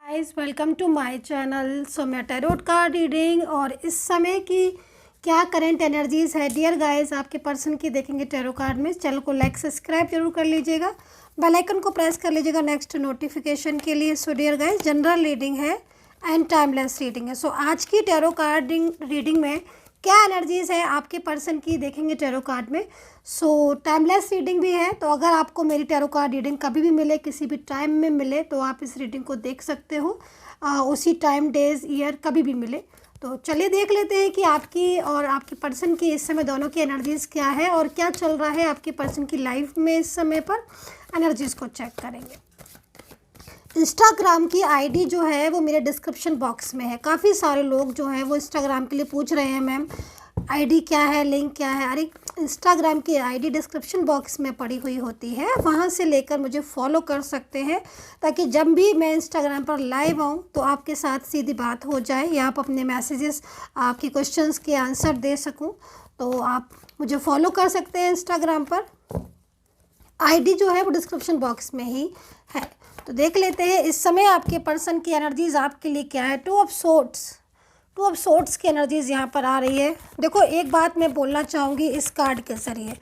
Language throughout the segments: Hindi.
Guys welcome to my channel. So मैं टैरोट कार्ड रीडिंग और इस समय की क्या करंट एनर्जीज है डियर गाइस आपके पर्सन की देखेंगे टैरो कार्ड में। चैनल को लाइक सब्सक्राइब जरूर कर लीजिएगा, बेल आइकन को प्रेस कर लीजिएगा नेक्स्ट नोटिफिकेशन के लिए। So dear guys general reading है एंड टाइमलेस रीडिंग है। सो आज की टैरो कार्ड रीडिंग में क्या एनर्जीज है आपके पर्सन की देखेंगे टैरो कार्ड में। सो टाइमलेस रीडिंग भी है, तो अगर आपको मेरी टैरो कार्ड रीडिंग कभी भी मिले, किसी भी टाइम में मिले, तो आप इस रीडिंग को देख सकते हो उसी टाइम, डेज, ईयर कभी भी मिले। तो चलिए देख लेते हैं कि आपकी और आपके पर्सन की इस समय दोनों की एनर्जीज़ क्या है और क्या चल रहा है आपके पर्सन की लाइफ में इस समय पर। एनर्जीज़ को चेक करेंगे। इंस्टाग्राम की आईडी जो है वो मेरे डिस्क्रिप्शन बॉक्स में है। काफ़ी सारे लोग जो हैं वो इंस्टाग्राम के लिए पूछ रहे हैं मैम आईडी क्या है, लिंक क्या है। अरे इंस्टाग्राम की आईडी डिस्क्रिप्शन बॉक्स में पड़ी हुई होती है, वहाँ से लेकर मुझे फॉलो कर सकते हैं ताकि जब भी मैं इंस्टाग्राम पर लाइव आऊँ तो आपके साथ सीधी बात हो जाए या आप अपने मैसेजेस, आपके क्वेश्चंस के आंसर दे सकूँ। तो आप मुझे फॉलो कर सकते हैं इंस्टाग्राम पर। आईडी जो है वो डिस्क्रिप्शन बॉक्स में ही है। तो देख लेते हैं इस समय आपके पर्सन की एनर्जीज़ आपके लिए क्या है। टू ऑफ सोर्ट्स की एनर्जीज़ यहाँ पर आ रही है। देखो एक बात मैं बोलना चाहूँगी इस कार्ड के ज़रिए,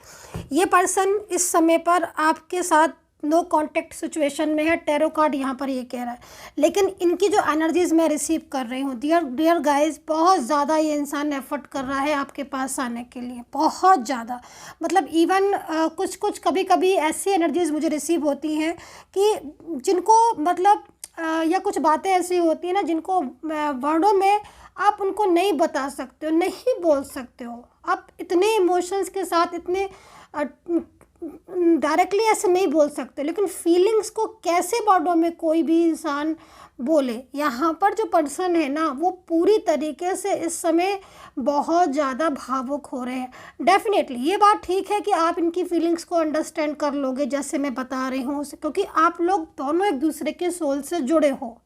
ये पर्सन इस समय पर आपके साथ नो कांटेक्ट सिचुएशन में है। टैरो कार्ड यहाँ पर ये कह रहा है, लेकिन इनकी जो एनर्जीज़ मैं रिसीव कर रही हूँ डियर गाइस, बहुत ज़्यादा ये इंसान एफर्ट कर रहा है आपके पास आने के लिए, बहुत ज़्यादा। मतलब इवन कुछ कभी कभी ऐसी एनर्जीज़ मुझे रिसीव होती हैं कि जिनको मतलब या कुछ बातें ऐसी होती हैं ना जिनको वर्डों में आप उनको नहीं बता सकते हो, नहीं बोल सकते हो। आप इतने इमोशंस के साथ, इतने डायरेक्टली ऐसे नहीं बोल सकते, लेकिन फीलिंग्स को कैसे वर्डों में कोई भी इंसान बोले। यहाँ पर जो पर्सन है ना वो पूरी तरीके से इस समय बहुत ज़्यादा भावुक हो रहे हैं। डेफिनेटली ये बात ठीक है कि आप इनकी फीलिंग्स को अंडरस्टैंड कर लोगे जैसे मैं बता रही हूँ, क्योंकि आप लोग दोनों एक दूसरे के सोल से जुड़े हो,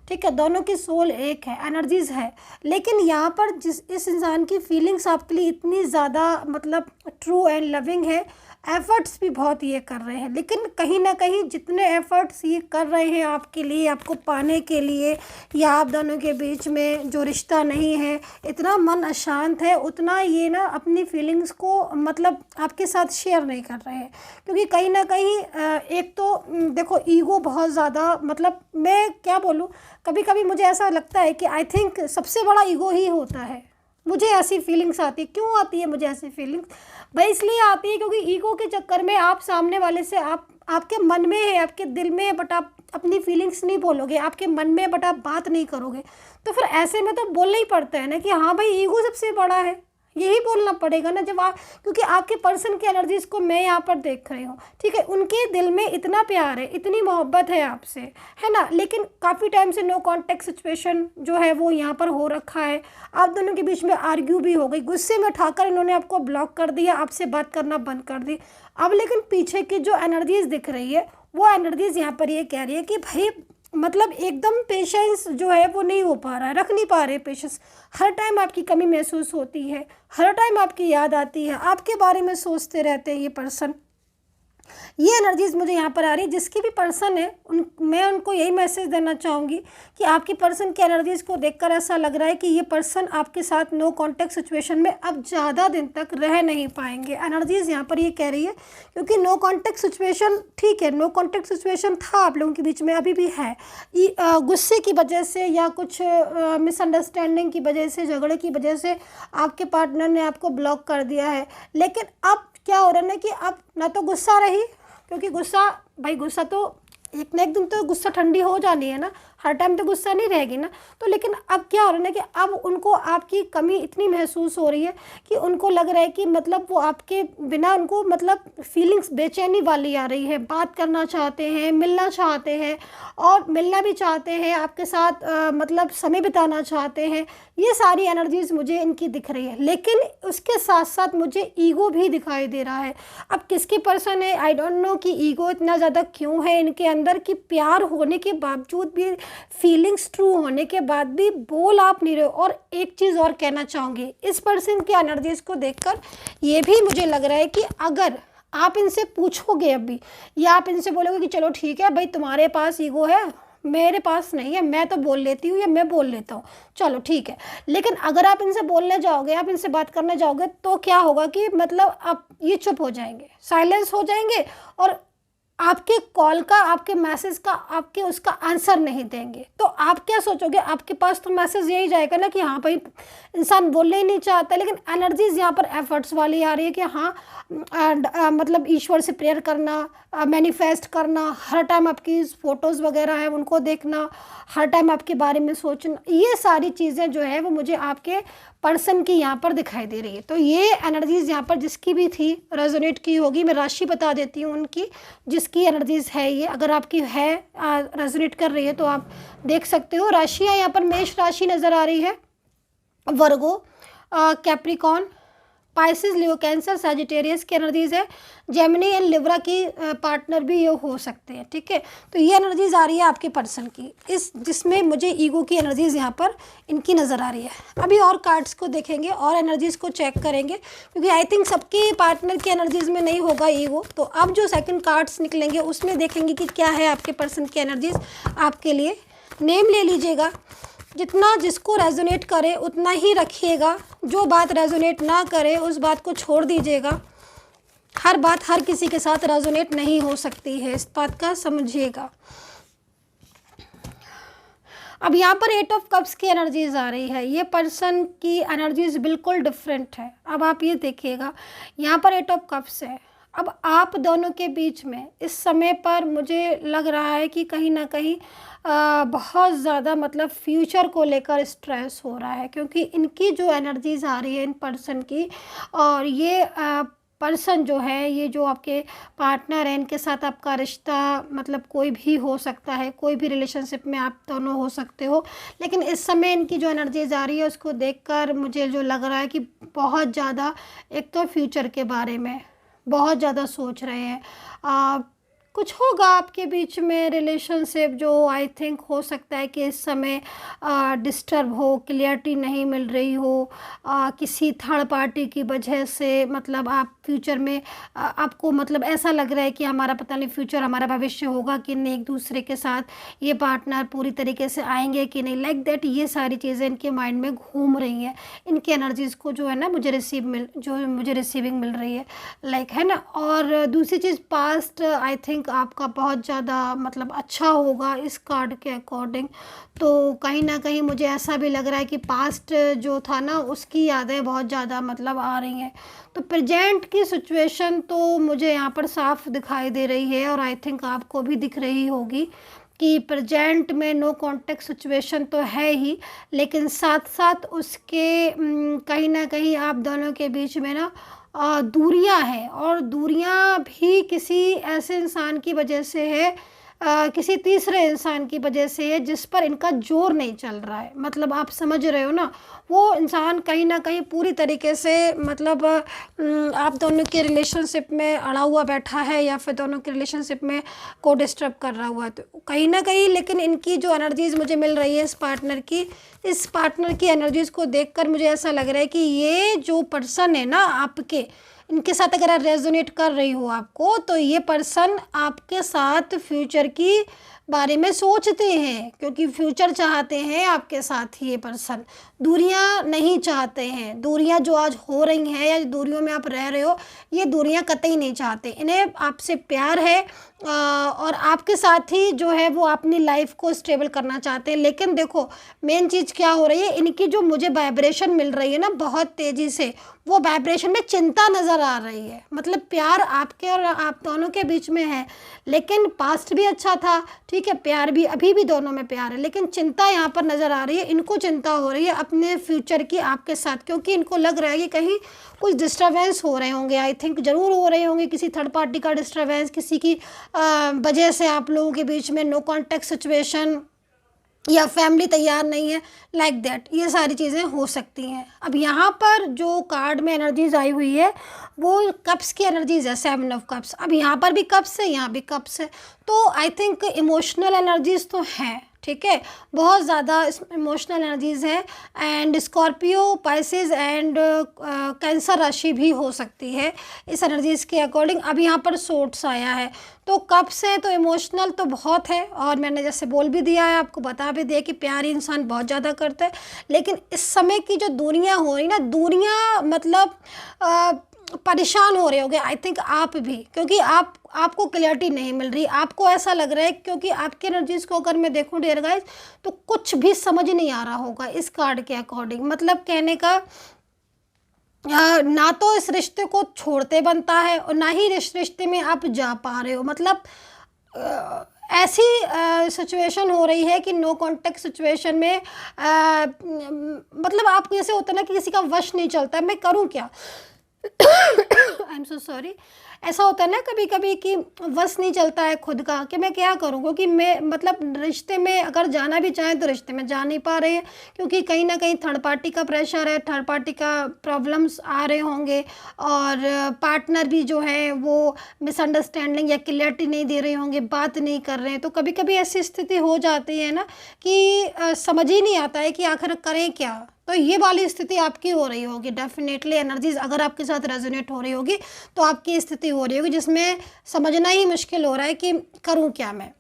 ठीक है, दोनों की सोल एक है, एनर्जीज़ है। लेकिन यहाँ पर इस इंसान की फीलिंग्स आपके लिए इतनी ज़्यादा मतलब ट्रू एंड लविंग है, एफ़र्ट्स भी बहुत ये कर रहे हैं, लेकिन कहीं ना कहीं जितने एफ़र्ट्स ये कर रहे हैं आपके लिए, आपको पाने के लिए, या आप दोनों के बीच में जो रिश्ता नहीं है, इतना मन अशांत है, उतना ये ना अपनी फीलिंग्स को मतलब आपके साथ शेयर नहीं कर रहे हैं। क्योंकि कहीं ना कहीं एक तो देखो ईगो बहुत ज़्यादा, मतलब मैं क्या बोलूँ, कभी कभी मुझे ऐसा लगता है कि आई थिंक सबसे बड़ा ईगो ही होता है। मुझे ऐसी फीलिंग्स आती है। क्यों आती है मुझे ऐसी फीलिंग्स? भाई इसलिए आती है क्योंकि ईगो के चक्कर में आप सामने वाले से, आपके मन में है, आपके दिल में है, बट आप अपनी फीलिंग्स नहीं बोलोगे, आपके मन में बट आप बात नहीं करोगे। तो फिर ऐसे में तो बोलना ही पड़ता है ना कि हाँ भाई ईगो सबसे बड़ा है, यही बोलना पड़ेगा ना। जब आप, क्योंकि आपके पर्सन की एनर्जीज को मैं यहाँ पर देख रही हूँ, ठीक है, उनके दिल में इतना प्यार है, इतनी मोहब्बत है आपसे, है ना। लेकिन काफ़ी टाइम से नो कांटेक्ट सिचुएशन जो है वो यहाँ पर हो रखा है। आप दोनों के बीच में आर्ग्यू भी हो गई, गुस्से में उठाकर इन्होंने आपको ब्लॉक कर दिया, आपसे बात करना बंद कर दी। अब लेकिन पीछे की जो एनर्जीज दिख रही है वो एनर्जीज यहाँ पर ये कह रही है कि भाई मतलब एकदम पेशेंस जो है वो नहीं हो पा रहा है, रख नहीं पा रहे पेशेंस। हर टाइम आपकी कमी महसूस होती है, हर टाइम आपकी याद आती है, आपके बारे में सोचते रहते हैं ये पर्सन। ये एनर्जीज मुझे यहाँ पर आ रही है। जिसकी भी पर्सन है मैं उनको यही मैसेज देना चाहूँगी कि आपकी पर्सन की एनर्जीज को देखकर ऐसा लग रहा है कि ये पर्सन आपके साथ नो कांटेक्ट सिचुएशन में अब ज़्यादा दिन तक रह नहीं पाएंगे। एनर्जीज यहाँ पर ये कह रही है, क्योंकि नो कांटेक्ट सिचुएशन, ठीक है, नो कांटेक्ट सिचुएशन था आप लोगों के बीच में, अभी भी है। गुस्से की वजह से या कुछ मिसअंडरस्टैंडिंग की वजह से, झगड़े की वजह से आपके पार्टनर ने आपको ब्लॉक कर दिया है। लेकिन अब क्या हो रहा है ना कि अब ना तो गुस्सा रही, क्योंकि गुस्सा, भाई गुस्सा तो एक ना एक दिन तो गुस्सा ठंडी हो जानी है ना, हर टाइम तो गुस्सा नहीं रहेगी ना। तो लेकिन अब क्या हो रहा है ना कि अब उनको आपकी कमी इतनी महसूस हो रही है कि उनको लग रहा है कि मतलब वो आपके बिना, उनको मतलब फीलिंग्स बेचैनी वाली आ रही है। बात करना चाहते हैं, मिलना चाहते हैं, और मिलना भी चाहते हैं आपके साथ, मतलब समय बिताना चाहते हैं। ये सारी एनर्जीज मुझे इनकी दिख रही है, लेकिन उसके साथ साथ मुझे ईगो भी दिखाई दे रहा है। अब किसकी पर्सन है आई डोंट नो कि ईगो इतना ज़्यादा क्यों है इनके अंदर कि प्यार होने के बावजूद भी, फीलिंग्स ट्रू होने के बाद भी बोल आप नहीं रहे हो। और एक चीज़ और कहना चाहूँगी, इस पर्सन की एनर्जीज को देखकर ये भी मुझे लग रहा है कि अगर आप इनसे पूछोगे अभी, या आप इनसे बोलोगे कि चलो ठीक है भाई तुम्हारे पास ईगो है, मेरे पास नहीं है, मैं तो बोल लेती हूँ या मैं बोल लेता हूँ, चलो ठीक है। लेकिन अगर आप इनसे बोलने जाओगे, आप इनसे बात करने जाओगे, तो क्या होगा कि मतलब आप ये चुप हो जाएंगे, साइलेंस हो जाएंगे, और आपके कॉल का, आपके मैसेज का, आपके उसका आंसर नहीं देंगे। तो आप क्या सोचोगे, आपके पास तो मैसेज यही जाएगा ना कि हाँ भाई इंसान बोलने ही नहीं चाहता, लेकिन एनर्जीज यहाँ पर एफर्ट्स वाली आ रही है कि हाँ मतलब ईश्वर से प्रेयर करना, मैनिफेस्ट करना, हर टाइम आपकी फ़ोटोज़ वगैरह है उनको देखना, हर टाइम आपके बारे में सोचना, ये सारी चीज़ें जो है वो मुझे आपके पर्सन की यहाँ पर दिखाई दे रही है। तो ये एनर्जीज़ यहाँ पर जिसकी भी थी रेजोनेट की होगी। मैं राशि बता देती हूँ उनकी, जिसकी एनर्जीज़ है ये, अगर आपकी है रेजोनेट कर रही है तो आप देख सकते हो। राशियाँ यहाँ पर मेष राशि नज़र आ रही है, वर्गो, कैप्रिकॉन, पाइसिस, लियो, कैंसर, सैजिटेरियस की एनर्जीज़ है। जेमिनी एंड लिब्रा की पार्टनर भी ये हो सकते हैं, ठीक है। तो ये एनर्जीज़ आ रही है आपके पर्सन की, इस जिसमें मुझे ईगो की एनर्जीज़ यहाँ पर इनकी नज़र आ रही है। अभी और कार्ड्स को देखेंगे और एनर्जीज़ को चेक करेंगे, क्योंकि आई थिंक सबके पार्टनर की एनर्जीज़ में नहीं होगा ईगो। तो अब जो सेकंड कार्ड्स निकलेंगे उसमें देखेंगे कि क्या है आपके पर्सन की एनर्जीज़ आपके लिए। नेम ले लीजिएगा, जितना जिसको रेजोनेट करे उतना ही रखिएगा, जो बात रेजोनेट ना करे उस बात को छोड़ दीजिएगा। हर बात हर किसी के साथ रेजोनेट नहीं हो सकती है, इस बात का समझिएगा। अब यहाँ पर 8 ऑफ कप्स की एनर्जीज आ रही है, ये पर्सन की एनर्जीज बिल्कुल डिफरेंट है। अब आप ये देखिएगा, यहाँ पर 8 ऑफ कप्स है। अब आप दोनों के बीच में इस समय पर मुझे लग रहा है कि कहीं ना कहीं बहुत ज़्यादा मतलब फ्यूचर को लेकर स्ट्रेस हो रहा है, क्योंकि इनकी जो एनर्जीज आ रही है इन पर्सन की, और ये पर्सन जो है, ये जो आपके पार्टनर है, इनके साथ आपका रिश्ता मतलब कोई भी हो सकता है, कोई भी रिलेशनशिप में आप दोनों हो सकते हो। लेकिन इस समय इनकी जो एनर्जीज आ रही है उसको देखकर मुझे जो लग रहा है कि बहुत ज़्यादा, एक तो फ्यूचर के बारे में बहुत ज़्यादा सोच रहे हैं। कुछ होगा आपके बीच में रिलेशनशिप जो आई थिंक हो सकता है कि इस समय डिस्टर्ब हो, क्लियरिटी नहीं मिल रही हो किसी थर्ड पार्टी की वजह से। मतलब आप फ्यूचर में आपको मतलब ऐसा लग रहा है कि हमारा पता नहीं फ्यूचर, हमारा भविष्य होगा कि नहीं, एक दूसरे के साथ ये पार्टनर पूरी तरीके से आएंगे कि नहीं, लाइक दैट। ये सारी चीज़ें इनके माइंड में घूम रही हैं। इनकी एनर्जीज़ को जो है ना मुझे रिसीविंग मिल रही है, लाइक है ना। और दूसरी चीज़, पास्ट आई थिंक आपका बहुत ज़्यादा मतलब अच्छा होगा इस कार्ड के अकॉर्डिंग। तो कहीं ना कहीं मुझे ऐसा भी लग रहा है कि पास्ट जो था ना उसकी यादें बहुत ज़्यादा मतलब आ रही हैं। तो प्रेजेंट की सिचुएशन तो मुझे यहाँ पर साफ दिखाई दे रही है, और आई थिंक आपको भी दिख रही होगी कि प्रेजेंट में नो कॉन्टेक्ट सिचुएशन तो है ही, लेकिन साथ साथ उसके कहीं ना कहीं आप दोनों के बीच में ना दूरियां हैं, और दूरियां भी किसी ऐसे इंसान की वजह से है, किसी तीसरे इंसान की वजह से है जिस पर इनका जोर नहीं चल रहा है। मतलब आप समझ रहे हो ना, वो इंसान कहीं ना कहीं पूरी तरीके से मतलब आप दोनों के रिलेशनशिप में अड़ा हुआ बैठा है, या फिर दोनों के रिलेशनशिप में को डिस्टर्ब कर रहा हुआ है, तो कहीं ना कहीं। लेकिन इनकी जो एनर्जीज़ मुझे मिल रही है इस पार्टनर की एनर्जीज़ को देखकर मुझे ऐसा लग रहा है कि ये जो पर्सन है ना आपके, इनके साथ अगर रेजोनेट कर रही हो आपको, तो ये पर्सन आपके साथ फ्यूचर की बारे में सोचते हैं, क्योंकि फ्यूचर चाहते हैं आपके साथ ही। ये पर्सन दूरियां नहीं चाहते हैं, दूरियां जो आज हो रही हैं या दूरियों में आप रह रहे हो, ये दूरियां कतई नहीं चाहते। इन्हें आपसे प्यार है, और आपके साथ ही जो है वो अपनी लाइफ को स्टेबल करना चाहते हैं। लेकिन देखो मेन चीज़ क्या हो रही है, इनकी जो मुझे वाइब्रेशन मिल रही है ना बहुत तेज़ी से, वो वाइब्रेशन में चिंता नज़र आ रही है। मतलब प्यार आपके और आप दोनों के बीच में है, लेकिन पास्ट भी अच्छा था, ठीक है, प्यार भी अभी भी दोनों में प्यार है, लेकिन चिंता यहाँ पर नज़र आ रही है। इनको चिंता हो रही है अपने फ्यूचर की आपके साथ, क्योंकि इनको लग रहा है कि कहीं कुछ डिस्टर्बेंस हो रहे होंगे। आई थिंक ज़रूर हो रहे होंगे, किसी थर्ड पार्टी का डिस्टर्बेंस, किसी की वजह से आप लोगों के बीच में नो कॉन्टेक्ट सिचुएशन, या फैमिली तैयार नहीं है, लाइक दैट। ये सारी चीज़ें हो सकती हैं। अब यहाँ पर जो कार्ड में एनर्जीज आई हुई है वो कप्स की एनर्जीज है, 7 ऑफ कप्स। अब यहाँ पर भी कप्स है, यहाँ भी कप्स है, तो आई थिंक इमोशनल एनर्जीज तो हैं। ठीक है, बहुत ज़्यादा इमोशनल एनर्जीज़ है। And Scorpio, Pisces and cancer राशि भी हो सकती है इस एनर्जीज़ के अकॉर्डिंग। अब यहाँ पर सोर्ट्स आया है, तो कब से तो इमोशनल तो बहुत है, और मैंने जैसे बोल भी दिया है, आपको बता भी दिया कि प्यार इंसान बहुत ज़्यादा करता है। लेकिन इस समय की जो दुनिया हो रही ना, दुनिया मतलब परेशान हो रहे होगे आई थिंक आप भी, क्योंकि आपको क्लैरिटी नहीं मिल रही, आपको ऐसा लग रहा है, क्योंकि आपकी एनर्जीज को अगर मैं देखूं डियर गाइस, तो कुछ भी समझ नहीं आ रहा होगा इस कार्ड के अकॉर्डिंग। मतलब कहने का ना तो इस रिश्ते को छोड़ते बनता है और ना ही इस रिश्ते में आप जा पा रहे हो। मतलब ऐसी सिचुएशन हो रही है कि नो कॉन्टेक्ट सिचुएशन में मतलब आप जैसे होता है ना कि किसी का वश नहीं चलता, मैं करूं क्या आई एम सो सॉरी। ऐसा होता है ना कभी कभी कि वश नहीं चलता है खुद का कि मैं क्या करूं, क्योंकि मैं मतलब रिश्ते में अगर जाना भी चाहें तो रिश्ते में जा नहीं पा रहे हैं, क्योंकि कहीं ना कहीं थर्ड पार्टी का प्रेशर है, थर्ड पार्टी का प्रॉब्लम्स आ रहे होंगे, और पार्टनर भी जो है वो मिसअंडरस्टैंडिंग या क्लियरिटी नहीं दे रहे होंगे, बात नहीं कर रहे हैं। तो कभी कभी ऐसी स्थिति हो जाती है ना कि समझ ही नहीं आता है कि आखिर करें क्या। तो ये वाली स्थिति आपकी हो रही होगी डेफिनेटली। एनर्जीज अगर आपके साथ रेजोनेट हो रही होगी तो आपकी स्थिति हो रही होगी जिसमें समझना ही मुश्किल हो रहा है कि करूं क्या मैं।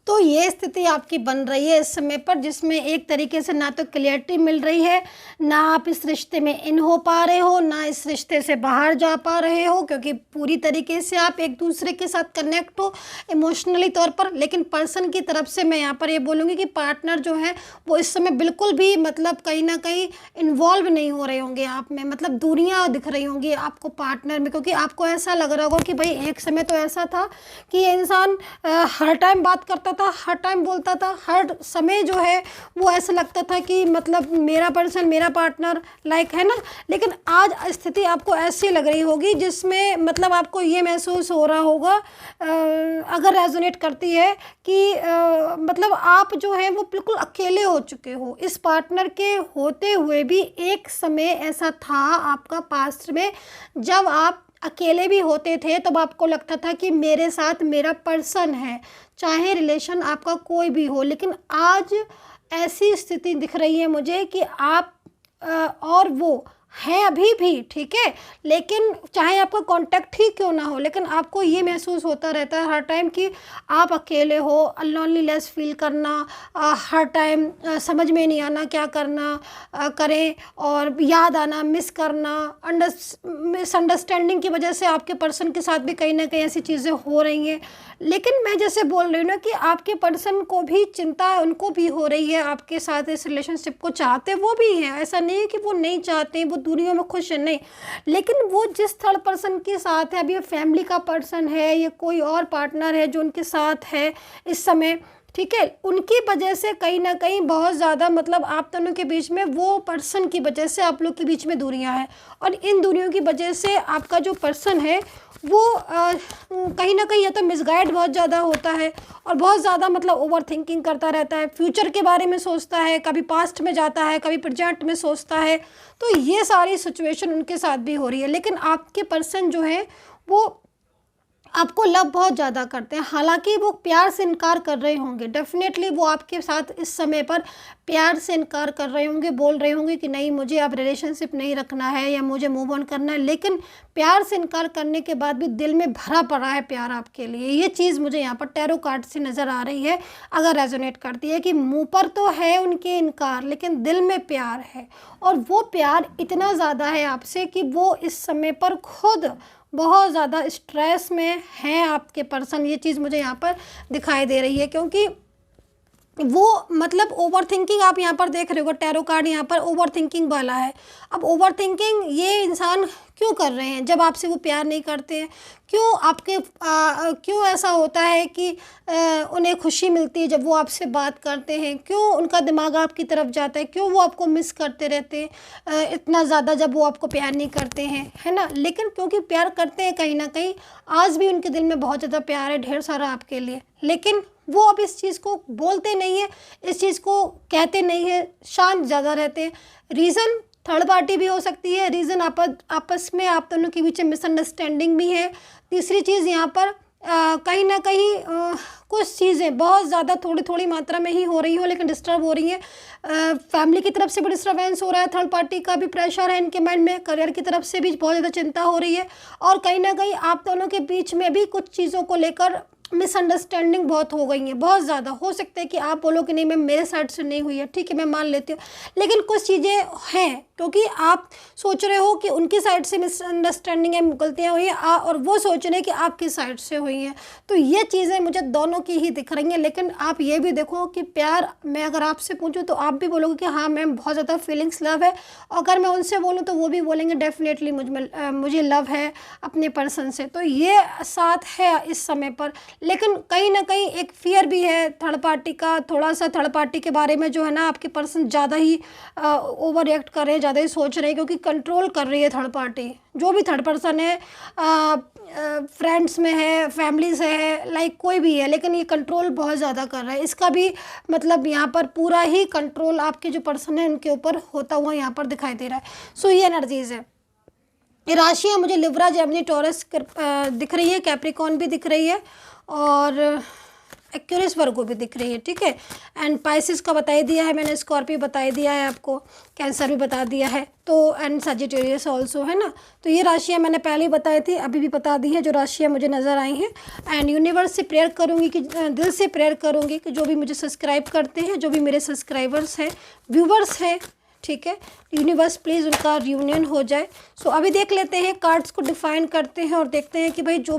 तो ये स्थिति आपकी बन रही है इस समय पर, जिसमें एक तरीके से ना तो क्लियरिटी मिल रही है, ना आप इस रिश्ते में इन हो पा रहे हो, ना इस रिश्ते से बाहर जा पा रहे हो, क्योंकि पूरी तरीके से आप एक दूसरे के साथ कनेक्ट हो इमोशनली तौर पर। लेकिन पर्सन की तरफ से मैं यहाँ पर ये बोलूँगी कि पार्टनर जो है वो इस समय बिल्कुल भी मतलब कहीं ना कहीं इन्वॉल्व नहीं हो रहे होंगे आप में, मतलब दूरियाँ दिख रही होंगी आपको पार्टनर में, क्योंकि आपको ऐसा लग रहा होगा कि भाई एक समय तो ऐसा था कि ये इंसान हर टाइम बात करता था, हर टाइम बोलता था, हर समय जो है वो ऐसा लगता था कि मतलब मेरा पर्सन, मेरा पार्टनर लाइक है ना। लेकिन आज स्थिति आपको ऐसी लग रही होगी जिसमें मतलब आपको ये महसूस हो रहा होगा अगर रेजोनेट करती है कि मतलब आप जो है वो बिल्कुल अकेले हो चुके हो इस पार्टनर के होते हुए भी। एक समय ऐसा था आपका पास्ट में जब आप अकेले भी होते थे, तब आपको लगता था कि मेरे साथ मेरा पर्सन है, चाहे रिलेशन आपका कोई भी हो। लेकिन आज ऐसी स्थिति दिख रही है मुझे कि आप और वो हैं अभी भी, ठीक है, लेकिन चाहे आपका कांटेक्ट ही क्यों ना हो, लेकिन आपको ये महसूस होता रहता है हर टाइम कि आप अकेले हो, लोनलीनेस फील करना, हर टाइम समझ में नहीं आना क्या करना करें, और याद आना, मिस करना, मिसअंडरस्टैंडिंग की वजह से आपके पर्सन के साथ भी कहीं ना कहीं ऐसी चीज़ें हो रही हैं। लेकिन मैं जैसे बोल रही हूँ ना कि आपके पर्सन को भी चिंता उनको भी हो रही है आपके साथ, इस रिलेशनशिप को चाहते वो भी हैं, ऐसा नहीं है कि वो नहीं चाहते, वो दुनिया में खुश है, नहीं। लेकिन वो जिस थर्ड पर्सन के साथ है, अभी ये फैमिली का पर्सन है, ये कोई और पार्टनर है जो उनके साथ है इस समय, ठीक है, उनकी वजह से कहीं ना कहीं बहुत ज़्यादा मतलब आप दोनों के बीच में, वो पर्सन की वजह से आप लोग के बीच में दूरियां हैं, और इन दूरियों की वजह से आपका जो पर्सन है वो कहीं ना कहीं या तो मिसगाइड बहुत ज़्यादा होता है, और बहुत ज़्यादा मतलब ओवर थिंकिंग करता रहता है, फ्यूचर के बारे में सोचता है, कभी पास्ट में जाता है, कभी प्रेजेंट में सोचता है। तो ये सारी सिचुएशन उनके साथ भी हो रही है। लेकिन आपके पर्सन जो है वो आपको लव बहुत ज़्यादा करते हैं, हालांकि वो प्यार से इनकार कर रहे होंगे, डेफिनेटली वो आपके साथ इस समय पर प्यार से इनकार कर रहे होंगे, बोल रहे होंगे कि नहीं मुझे अब रिलेशनशिप नहीं रखना है या मुझे मूव ऑन करना है। लेकिन प्यार से इनकार करने के बाद भी दिल में भरा पड़ा है प्यार आपके लिए। ये चीज़ मुझे यहाँ पर टैरो कार्ड से नज़र आ रही है, अगर रेजोनेट करती है कि मुँह पर तो है उनके इनकार, लेकिन दिल में प्यार है, और वो प्यार इतना ज़्यादा है आपसे कि वो इस समय पर खुद बहुत ज़्यादा स्ट्रेस में हैं आपके पर्सन। ये चीज़ मुझे यहाँ पर दिखाई दे रही है, क्योंकि वो मतलब ओवर थिंकिंग आप यहाँ पर देख रहे हो, टैरो कार्ड यहाँ पर ओवर थिंकिंग वाला है। अब ओवर थिंकिंग ये इंसान क्यों कर रहे हैं जब आपसे वो प्यार नहीं करते हैं? क्यों आपके क्यों ऐसा होता है कि उन्हें खुशी मिलती है जब वो आपसे बात करते हैं? क्यों उनका दिमाग आपकी तरफ जाता है? क्यों वो आपको मिस करते रहते हैं इतना ज़्यादा जब वो आपको प्यार नहीं करते हैं, है ना? लेकिन क्योंकि प्यार करते हैं कहीं ना कहीं, आज भी उनके दिल में बहुत ज़्यादा प्यार है, ढेर सारा आपके लिए। लेकिन वो अब इस चीज़ को बोलते नहीं है, इस चीज़ को कहते नहीं है, शांत ज़्यादा रहते हैं। रीज़न थर्ड पार्टी भी हो सकती है, रीज़न आपस में आप दोनों के बीच में मिसअंडरस्टैंडिंग भी है। तीसरी चीज़ यहाँ पर कहीं ना कहीं कुछ चीज़ें बहुत ज़्यादा थोड़ी थोड़ी मात्रा में ही हो रही हो लेकिन डिस्टर्ब हो रही हैं। फैमिली की तरफ से भी डिस्टर्बेंस हो रहा है, थर्ड पार्टी का भी प्रेशर है इनके माइंड में, करियर की तरफ से भी बहुत ज़्यादा चिंता हो रही है, और कहीं ना कहीं आप दोनों के बीच में भी कुछ चीज़ों को लेकर मिसअंडरस्टैंडिंग बहुत हो गई है, बहुत ज़्यादा। हो सकता है कि आप बोलो कि नहीं मैम मेरे साइड से नहीं हुई है, ठीक है मैं मान लेती हूँ, लेकिन कुछ चीज़ें हैं क्योंकि आप सोच रहे हो कि उनकी साइड से मिसअंडरस्टैंडिंग है, गलतियाँ हुई हैं, और वो सोच रहे हैं कि आपकी साइड से हुई हैं। तो ये चीज़ें मुझे दोनों की ही दिख रही हैं। लेकिन आप ये भी देखो कि प्यार, मैं अगर आपसे पूछूं तो आप भी बोलोगे कि हाँ मैम बहुत ज़्यादा फीलिंग्स लव है, और अगर मैं उनसे बोलूँ तो वो भी बोलेंगे डेफिनेटली मुझे लव है अपने पर्सन से। तो ये साथ है इस समय पर, लेकिन कहीं ना कहीं एक फियर भी है थर्ड पार्टी का, थोड़ा सा थर्ड पार्टी के बारे में जो है ना आपके पर्सन ज़्यादा ही ओवर रिएक्ट कर रहे हैं, ज़्यादा ही सोच रहे हैं, क्योंकि कंट्रोल कर रही है थर्ड पार्टी। जो भी थर्ड पर्सन है, फ्रेंड्स में है, फैमिली से है, लाइक कोई भी है, लेकिन ये कंट्रोल बहुत ज़्यादा कर रहा है। इसका भी मतलब यहाँ पर पूरा ही कंट्रोल आपके जो पर्सन है उनके ऊपर होता हुआ यहाँ पर दिखाई दे रहा है। सो ये एनर्जीज़ है। ये राशियाँ मुझे लिब्रा, जेमिनी, टॉरस दिख रही है, कैप्रिकॉर्न भी दिख रही है, और एक्यूरियस वर्गो भी दिख रही है, ठीक है। एंड पाइसिस का बता ही दिया है मैंने, स्कॉर्पियो बता ही दिया है आपको, कैंसर भी बता दिया है, तो एंड सजिटेरियस ऑल्सो है ना। तो ये राशियाँ मैंने पहले ही बताई थी, अभी भी बता दी है जो राशियाँ मुझे नज़र आई हैं। एंड यूनिवर्स से प्रेयर करूँगी कि दिल से प्रेयर करूँगी कि जो भी मुझे सब्सक्राइब करते हैं, जो भी मेरे सब्सक्राइबर्स हैं, व्यूवर्स हैं, ठीक है, यूनिवर्स प्लीज़ उनका रियूनियन हो जाए। सो अभी देख लेते हैं, कार्ड्स को डिफ़ाइन करते हैं और देखते हैं कि भाई जो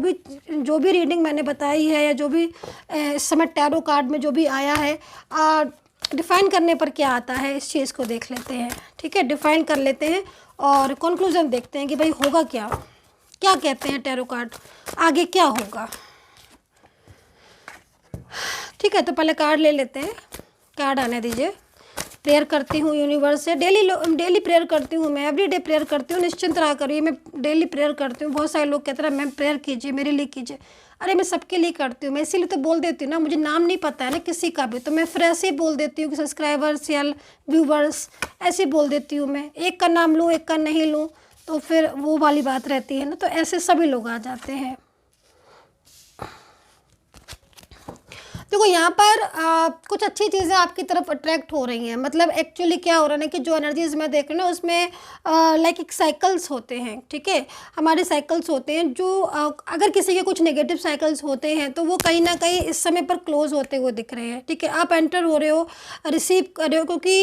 भी रीडिंग मैंने बताई है, या जो भी इस समय टैरो कार्ड में जो भी आया है, डिफ़ाइन करने पर क्या आता है इस चीज़ को देख लेते हैं, ठीक है। डिफ़ाइन कर लेते हैं और कंक्लूजन देखते हैं कि भाई होगा क्या, क्या कहते हैं टैरो कार्ड, आगे क्या होगा, ठीक है। तो पहले कार्ड ले लेते हैं, कार्ड आने दीजिए। प्रेयर करती हूँ यूनिवर्स से, डेली प्रेयर करती हूँ मैं, एवरीडे प्रेयर करती हूँ, निश्चिंत रहा करिए, मैं डेली प्रेयर करती हूँ। बहुत सारे लोग कहते हैं मैम प्रेयर कीजिए, मेरे लिए कीजिए। अरे मैं सबके लिए करती हूँ, मैं इसीलिए तो बोल देती हूँ ना, मुझे नाम नहीं पता है ना किसी का भी, तो मैं फिर ऐसे ही बोल देती हूँ कि सब्सक्राइबर्स या व्यूवर्स, ऐसे बोल देती हूँ मैं। एक का नाम लूँ, एक का नहीं लूँ, तो फिर वो वाली बात रहती है ना, तो ऐसे सभी लोग आ जाते हैं। देखो यहाँ पर कुछ अच्छी चीज़ें आपकी तरफ अट्रैक्ट हो रही हैं। मतलब एक्चुअली क्या हो रहा है ना कि जो एनर्जीज मैं देख रही हूँ ना उसमें लाइक एक साइकिल्स होते हैं, ठीक है, हमारे साइकिल्स होते हैं जो अगर किसी के कुछ नेगेटिव साइकिल्स होते हैं तो वो कहीं ना कहीं इस समय पर क्लोज होते हुए दिख रहे हैं, ठीक है। आप एंटर हो रहे हो, रिसीव कर रहे हो, क्योंकि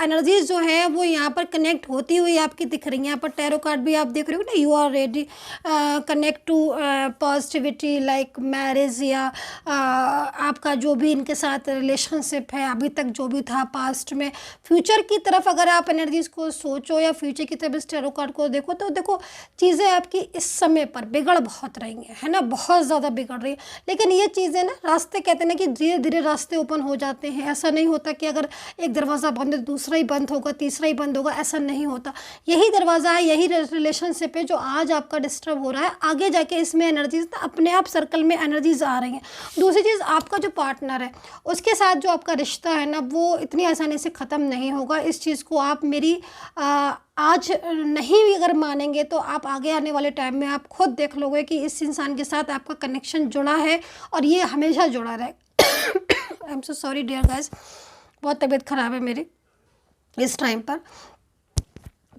एनर्जीज जो है वो यहाँ पर कनेक्ट होती हुई आपकी दिख रही हैं। यहाँ पर टैरो कार्ड भी आप देख रहे हो ना, you are ready connect to positivity like marriage, या आपका जो भी इनके साथ रिलेशनशिप है अभी तक जो भी था पास्ट में, फ्यूचर की तरफ अगर आप एनर्जीज को सोचो या फ्यूचर की तरफ इस टैरो कार्ड को देखो, तो देखो चीज़ें आपकी इस समय पर बिगड़ बहुत रही हैं, है ना, बहुत ज़्यादा बिगड़ रही है। लेकिन ये चीज़ें ना, रास्ते कहते हैं ना कि धीरे धीरे रास्ते ओपन हो जाते हैं। ऐसा नहीं होता कि अगर एक दरवाज़ा बंद है दूसरा ही बंद होगा, तीसरा ही बंद होगा, ऐसा नहीं होता। यही दरवाज़ा है, यही रिलेशनशिप है जो आज आपका डिस्टर्ब हो रहा है, आगे जाके इसमें एनर्जीज अपने आप सर्कल में एनर्जीज आ रही हैं। दूसरी चीज़, आपका जो पार्टनर है उसके साथ जो आपका रिश्ता है ना वो इतनी आसानी से ख़त्म नहीं होगा। इस चीज़ को आप मेरी आज नहीं भी अगर मानेंगे तो आप आगे आने वाले टाइम में आप खुद देख लोगे कि इस इंसान के साथ आपका कनेक्शन जुड़ा है और ये हमेशा जुड़ा रहे। I am so sorry dear guys, बहुत तबीयत ख़राब है मेरी इस टाइम पर।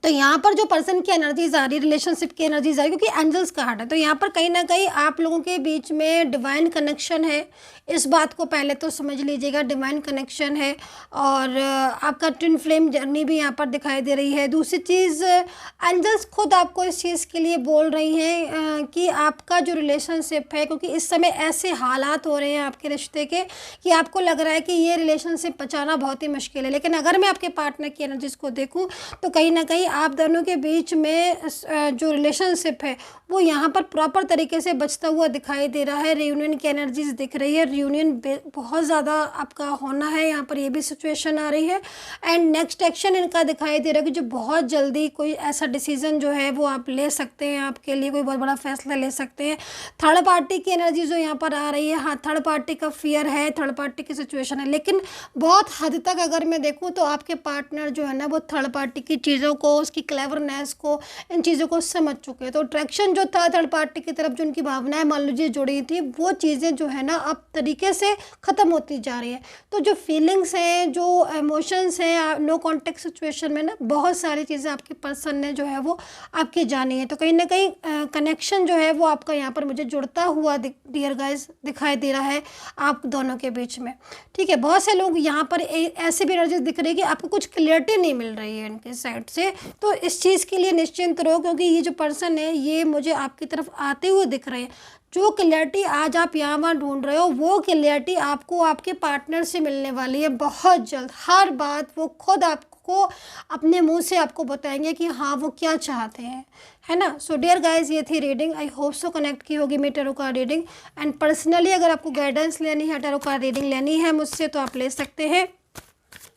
तो यहाँ पर जो पर्सन की एनर्जीज आ रही है, रिलेशनशिप की एनर्जीज आ रही है, क्योंकि एंजल्स का हार्ट है, तो यहाँ पर कहीं ना कहीं आप लोगों के बीच में डिवाइन कनेक्शन है। इस बात को पहले तो समझ लीजिएगा, डिवाइन कनेक्शन है, और आपका ट्विन फ्लेम जर्नी भी यहाँ पर दिखाई दे रही है। दूसरी चीज़, एंजल्स खुद आपको इस चीज़ के लिए बोल रही हैं कि आपका जो रिलेशनशिप है, क्योंकि इस समय ऐसे हालात हो रहे हैं आपके रिश्ते के कि आपको लग रहा है कि ये रिलेशनशिप बचाना बहुत ही मुश्किल है। लेकिन अगर मैं आपके पार्टनर की एनर्जीज को देखूँ तो कहीं ना कहीं आप दोनों के बीच में जो रिलेशनशिप है वो यहाँ पर प्रॉपर तरीके से बचता हुआ दिखाई दे रहा है। रियूनियन की एनर्जीज दिख रही है, रियूनियन बहुत ज़्यादा आपका होना है, यहाँ पर ये भी सिचुएशन आ रही है। एंड नेक्स्ट एक्शन इनका दिखाई दे रहा है कि जो बहुत जल्दी कोई ऐसा डिसीजन जो है वो आप ले सकते हैं, आपके लिए कोई बहुत बड़ा फैसला ले सकते हैं। थर्ड पार्टी की एनर्जी जो यहाँ पर आ रही है, हाँ थर्ड पार्टी का फियर है, थर्ड पार्टी की सिचुएशन है, लेकिन बहुत हद तक अगर मैं देखूँ तो आपके पार्टनर जो है ना वो थर्ड पार्टी की चीज़ों को उसकी क्लेवरनेस को, इन चीज़ों को समझ चुके हैं। तो अट्रैक्शन जो था थर्ड पार्टी की तरफ, जो उनकी भावनाएं मान लीजिए जुड़ी थी, वो चीज़ें जो है ना अब तरीके से ख़त्म होती जा रही है। तो जो फीलिंग्स हैं, जो इमोशंस हैं, नो कॉन्टेक्ट सिचुएशन में ना बहुत सारी चीज़ें आपके पर्सन ने जो है वो आपकी जानी है। तो कहीं ना कहीं कनेक्शन जो है वो आपका यहाँ पर मुझे जुड़ता हुआ डियर गाइस दिखाई दे रहा है आप दोनों के बीच में। ठीक है, बहुत से लोग यहाँ पर ऐसे भी एनर्जीज दिख रही है कि आपको कुछ क्लियरिटी नहीं मिल रही है इनके साइड से। तो इस चीज़ के लिए निश्चिंत रहो, क्योंकि ये जो पर्सन है ये मुझे आपकी तरफ आते हुए दिख रहे हैं। जो क्लियरिटी आज आप यहाँ वहाँ ढूंढ रहे हो, वो क्लियरिटी आपको आपके पार्टनर से मिलने वाली है बहुत जल्द। हर बात वो खुद आपको अपने मुंह से आपको बताएंगे कि हाँ वो क्या चाहते हैं, है ना। सो डियर गाइस, ये थी रीडिंग। आई होप सो कनेक्ट की होगी मेरी tarot card reading. And personally अगर आपको गाइडेंस लेनी है, टैरो कार्ड रीडिंग लेनी है मुझसे, तो आप ले सकते हैं।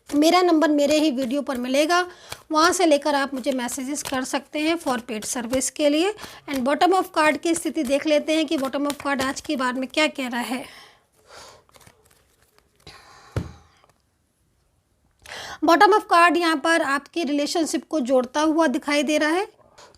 मेरा नंबर मेरे ही वीडियो पर मिलेगा, वहाँ से लेकर आप मुझे मैसेजेस कर सकते हैं फॉर पेड सर्विस के लिए। एंड बॉटम ऑफ कार्ड की स्थिति देख लेते हैं कि बॉटम ऑफ कार्ड आज की बार में क्या कह रहा है। बॉटम ऑफ कार्ड यहाँ पर आपके रिलेशनशिप को जोड़ता हुआ दिखाई दे रहा है।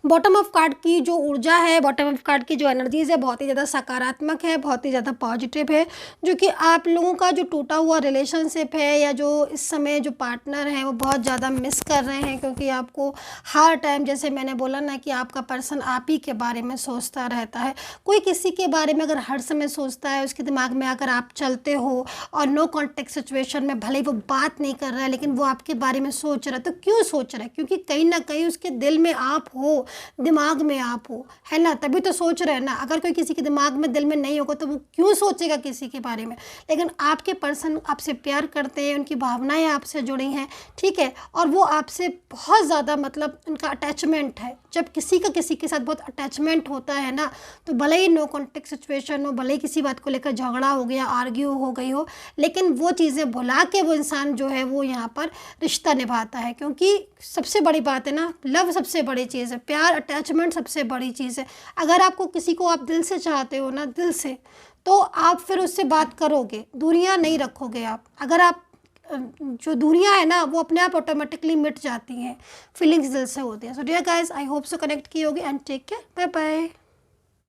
बॉटम ऑफ कार्ड की जो ऊर्जा है, बॉटम ऑफ कार्ड की जो एनर्जीज़ है, बहुत ही ज़्यादा सकारात्मक है, बहुत ही ज़्यादा पॉजिटिव है। जो कि आप लोगों का जो टूटा हुआ रिलेशनशिप है, या जो इस समय जो पार्टनर हैं वो बहुत ज़्यादा मिस कर रहे हैं, क्योंकि आपको हर टाइम, जैसे मैंने बोला ना कि आपका पर्सन आप ही के बारे में सोचता रहता है। कोई किसी के बारे में अगर हर समय सोचता है, उसके दिमाग में अगर आप चलते हो और नो कॉन्टेक्ट सिचुएशन में भले ही वो बात नहीं कर रहा है, लेकिन वो आपके बारे में सोच रहा है। तो क्यों सोच रहा है? क्योंकि कहीं ना कहीं उसके दिल में आप हो, दिमाग में आप हो, है ना, तभी तो सोच रहे हैं ना। अगर कोई किसी के दिमाग में, दिल में नहीं होगा तो वो क्यों सोचेगा किसी के बारे में। लेकिन आपके पर्सन आपसे प्यार करते हैं, उनकी भावनाएं आपसे जुड़ी हैं, ठीक है, और वो आपसे बहुत ज़्यादा मतलब उनका अटैचमेंट है। जब किसी का किसी के साथ बहुत अटैचमेंट होता है ना, तो भले ही नो कॉन्टेक्ट सिचुएशन हो, भले ही किसी बात को लेकर झगड़ा हो गया, आर्ग्यू हो गई हो, लेकिन वो चीज़ें भुला के वो इंसान जो है वो यहाँ पर रिश्ता निभाता है। क्योंकि सबसे बड़ी बात है ना, लव सबसे बड़ी चीज़ है, प्यार अटैचमेंट सबसे बड़ी चीज़ है। अगर आपको किसी को आप दिल से चाहते हो ना, दिल से, तो आप फिर उससे बात करोगे, दूरियां नहीं रखोगे आप। अगर आप जो दूरियां है ना वो अपने आप ऑटोमेटिकली मिट जाती हैं, फीलिंग्स दिल से होती हैं। So dear guys, I hope so connect की होगी and take care, bye bye.